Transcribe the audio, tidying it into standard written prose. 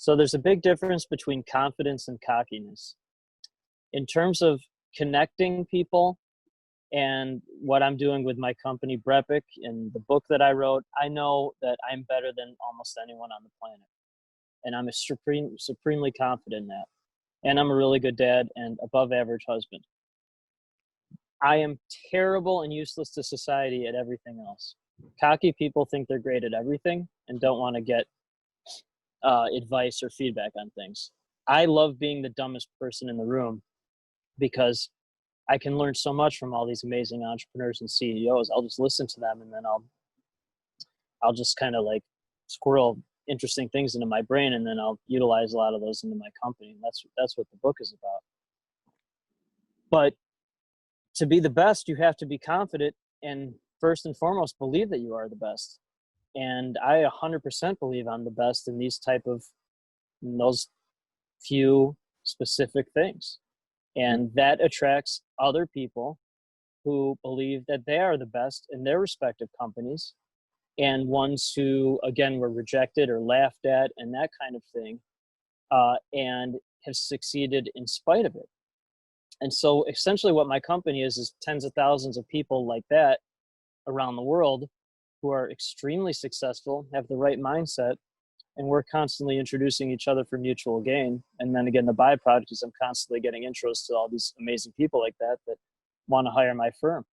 So there's a big difference between confidence and cockiness. In terms of connecting people and what I'm doing with my company, Brepic, and the book that I wrote, I know that I'm better than almost anyone on the planet. And I'm supremely confident in that. And I'm a really good dad and above average husband. I am terrible and useless to society at everything else. Cocky people think they're great at everything and don't want to get advice or feedback on things. I love being the dumbest person in the room because I can learn so much from all these amazing entrepreneurs and CEOs. I'll just listen to them, and then I'll just kind of like squirrel interesting things into my brain, and then I'll utilize a lot of those into my company. And that's what the book is about. But to be the best, you have to be confident and first and foremost believe that you are the best. And I 100% believe I'm the best in those few specific things. And that attracts other people who believe that they are the best in their respective companies, and ones who, again, were rejected or laughed at and that kind of thing, and have succeeded in spite of it. And so essentially what my company is tens of thousands of people like that around the world who are extremely successful, have the right mindset, and we're constantly introducing each other for mutual gain. And then again, the byproduct is I'm constantly getting intros to all these amazing people like that want to hire my firm.